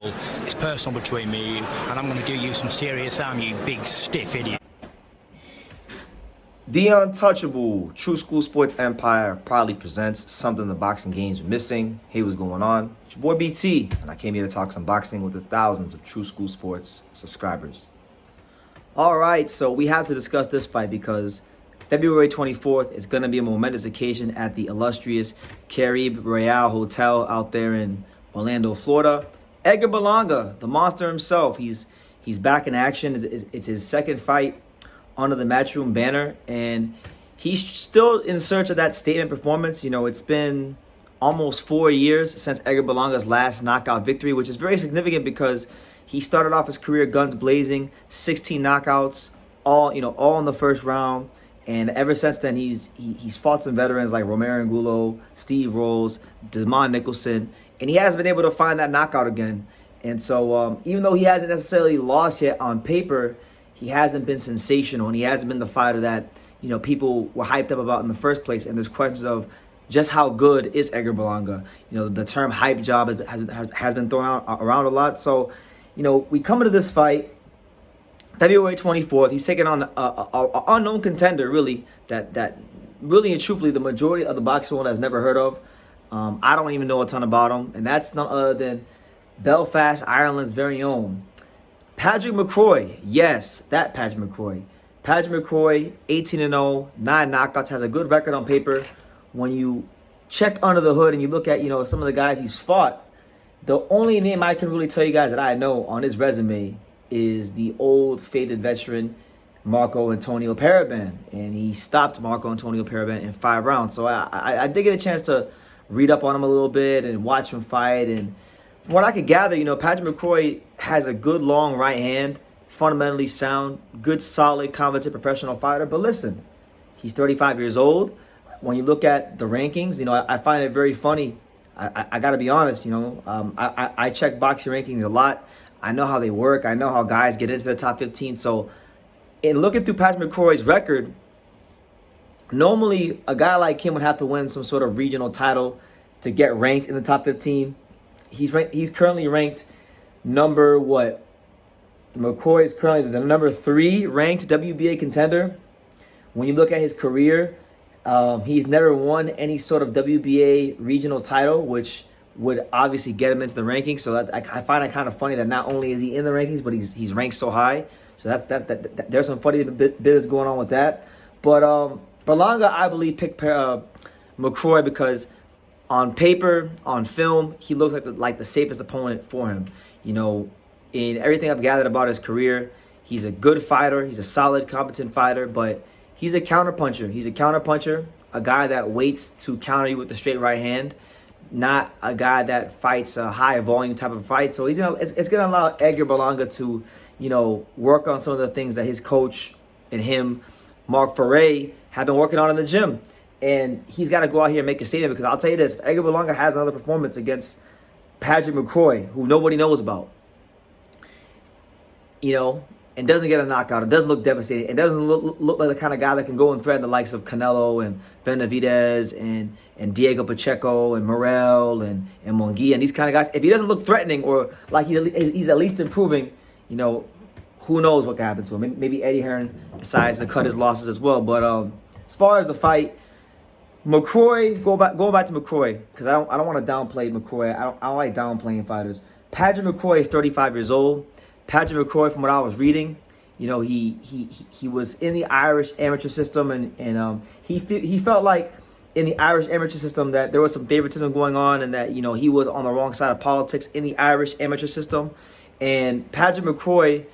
It's personal between me and you, and I'm going to do you some serious harm, you big stiff idiot. The Untouchable True School Sports Empire proudly presents something the boxing games are missing. Hey, what's going on? It's your boy BT, and I came here to talk some boxing with the thousands of True School Sports subscribers. All right, so we have to discuss this fight because February 24th is going to be a momentous occasion at the illustrious Caribe Royale Hotel out there in Orlando, Florida. Edgar Berlanga, the monster himself, he's back in action. It's his second fight under the Matchroom banner, and he's still in search of that statement performance. You know, it's been almost 4 years since Edgar Berlanga's last knockout victory, which is very significant because he started off his career guns blazing, 16 knockouts, all in the first round. And ever since then, he's fought some veterans like Romero Angulo, Steve Rolls, Desmond Nicholson, and he hasn't been able to find that knockout again. And so even though he hasn't necessarily lost yet on paper, he hasn't been sensational, and he hasn't been the fighter that people were hyped up about in the first place. And there's questions of just how good is Edgar Berlanga. The term hype job has been thrown out around a lot. So we come into this fight February 24th. He's taking on an unknown contender, really, that really and truthfully the majority of the boxing world has never heard of. I don't even know a ton about him, and that's none other than Belfast, Ireland's very own Padraig Mccrory. Yes, that Padraig Mccrory. Padraig Mccroy, 18-0, 9 knockouts, has a good record on paper. When you check under the hood and you look at some of the guys he's fought, the only name I can really tell you guys that I know on his resume is the old faded veteran Marco Antonio Paraban, and he stopped Marco Antonio Paraban in 5 rounds. So I did get a chance to read up on him a little bit and watch him fight, and from what I could gather, Padraig Mccrory has a good long right hand, fundamentally sound, good, solid, competent professional fighter. But listen, he's 35 years old. When you look at the rankings, I find it very funny. I got to be honest, I check boxing rankings a lot. I know how they work. I know how guys get into the top 15. So in looking through Padraig Mccrory's record, normally a guy like him would have to win some sort of regional title to get ranked in the top 15. He's currently ranked number what? McCroy is currently the number 3 ranked WBA contender. When you look at his career, he's never won any sort of WBA regional title, which would obviously get him into the rankings. So I find it kind of funny that not only is he in the rankings, but he's ranked so high. So that there's some funny business going on with that. But Berlanga, I believe, picked McCroy because on paper, on film, he looks like the safest opponent for him. In everything I've gathered about his career, he's a good fighter. He's a solid, competent fighter, but he's a counterpuncher. He's a counterpuncher, a guy that waits to counter you with the straight right hand, not a guy that fights a high volume type of fight. So it's gonna allow Edgar Berlanga to work on some of the things that his coach and him, Mark Ferre, have been working on in the gym. And he's got to go out here and make a statement, because I'll tell you this, if Edgar Berlanga has another performance against Padraig Mccroy, who nobody knows about, and doesn't get a knockout, it doesn't look devastating, it doesn't look like the kind of guy that can go and threaten the likes of Canelo and Benavidez and Diego Pacheco and Morrell and Munguia and these kind of guys, if he doesn't look threatening or like he's at least improving, who knows what can happen to him. Maybe Eddie Hearn decides to cut his losses as well. But as far as the fight, McCroy, going back to McCroy, because I don't want to downplay McCroy. I don't like downplaying fighters. Padraig Mccroy is 35 years old. Padraig Mccroy, from what I was reading, he was in the Irish amateur system, and he felt like in the Irish amateur system that there was some favoritism going on, and that he was on the wrong side of politics in the Irish amateur system. And Padraig Mccroy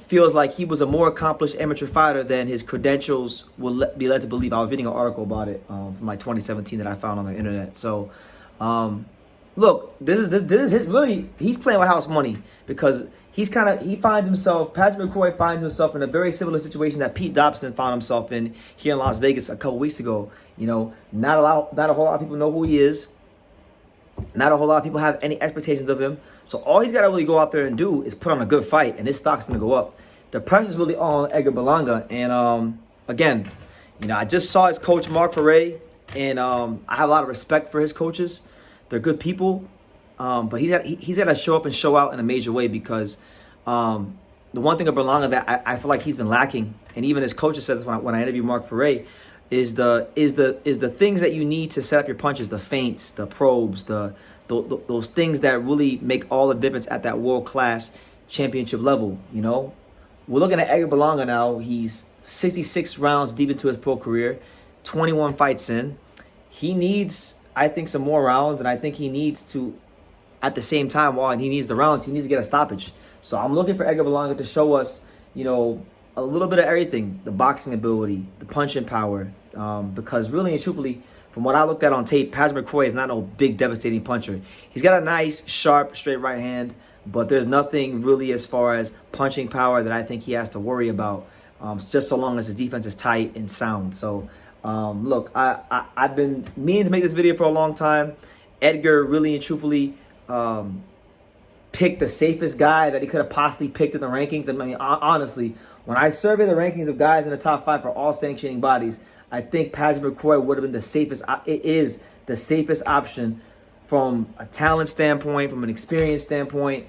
feels like he was a more accomplished amateur fighter than his credentials will be led to believe. I was reading an article about it from like 2017 that I found on the internet. So, look, this is his really. He's playing with house money because Padraig McCroy finds himself in a very similar situation that Pete Dobson found himself in here in Las Vegas a couple weeks ago. Not a whole lot of people know who he is. Not a whole lot of people have any expectations of him. So all he's got to really go out there and do is put on a good fight, and his stock's going to go up. The pressure's really on Edgar Berlanga. And again, I just saw his coach, Mark Ferre, and I have a lot of respect for his coaches. They're good people. But he's got to show up and show out in a major way because the one thing of Berlanga that I feel like he's been lacking, and even his coaches said this when I interviewed McCroy, is the things that you need to set up your punches, the feints, the probes, those things that really make all the difference at that world-class championship level. You know, we're looking at Edgar Berlanga now. He's 66 rounds deep into his pro career, 21 fights in. He needs, I think, some more rounds, and I think he needs to, at the same time, while he needs the rounds, he needs to get a stoppage. So I'm looking for Edgar Berlanga to show us, you know, a little bit of everything, the boxing ability, the punching power, because really and truthfully, from what I looked at on tape, Padraig Mccrory is not no big, devastating puncher. He's got a nice, sharp, straight right hand, but there's nothing really as far as punching power that I think he has to worry about, just so long as his defense is tight and sound. So, look, I've been meaning to make this video for a long time. Edgar really and truthfully picked the safest guy that he could have possibly picked in the rankings. I mean, honestly, when I survey the rankings of guys in the top 5 for all sanctioning bodies, I think Padraig Mccrory would have been the safest. It is the safest option from a talent standpoint, from an experience standpoint.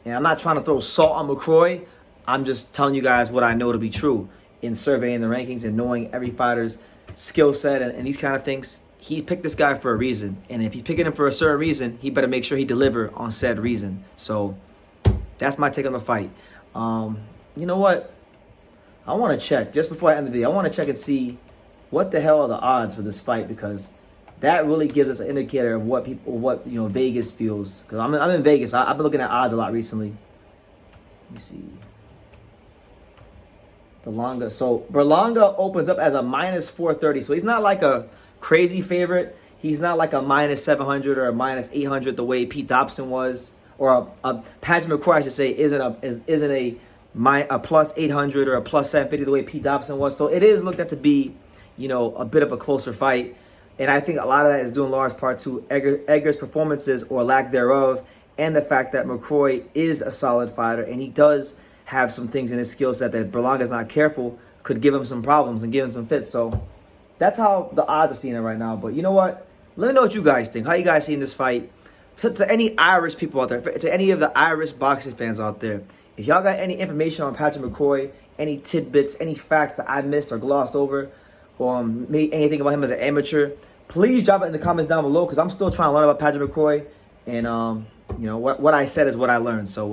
And I'm not trying to throw salt on McCroy. I'm just telling you guys what I know to be true in surveying the rankings and knowing every fighter's skill set and these kind of things. He picked this guy for a reason. And if he's picking him for a certain reason, he better make sure he deliver on said reason. So that's my take on the fight. You know what? I want to check, just before I end the video, I want to check and see what the hell are the odds for this fight, because that really gives us an indicator of what Vegas feels. Because I'm in Vegas. I've been looking at odds a lot recently. Let me see. Berlanga. So Berlanga opens up as a minus 430. So he's not like a crazy favorite. He's not like a minus 700 or a minus 800 the way Pete Dobson was, or a Padraig Mccrory, I should say, isn't a plus 800 or a plus 750 the way Pete Dobson was. So it is looked at to be, you know, a bit of a closer fight. And I think a lot of that is due in large part to Edgar's performances or lack thereof, and the fact that McCroy is a solid fighter and he does have some things in his skill set that Berlanga's not careful could give him some problems and give him some fits. So that's how the odds are seeing it right now. But you know what? Let me know what you guys think. How you guys seeing this fight? To any Irish people out there, to any of the Irish boxing fans out there, if y'all got any information on Padraig Mccroy, any tidbits, any facts that I missed or glossed over, or made anything about him as an amateur, please drop it in the comments down below, because I'm still trying to learn about Padraig Mccroy. And, you know, what I said is what I learned. So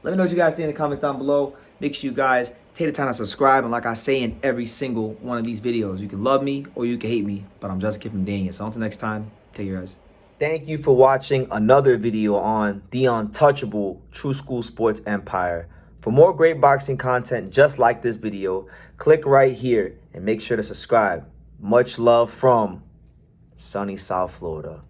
let me know what you guys think in the comments down below. Make sure you guys take the time to subscribe. And like I say in every single one of these videos, you can love me or you can hate me, but I'm just a kid from Daniel. So until next time, take care, guys. Thank you for watching another video on the untouchable True School Sports Empire. For more great boxing content just like this video, click right here and make sure to subscribe. Much love from sunny South Florida.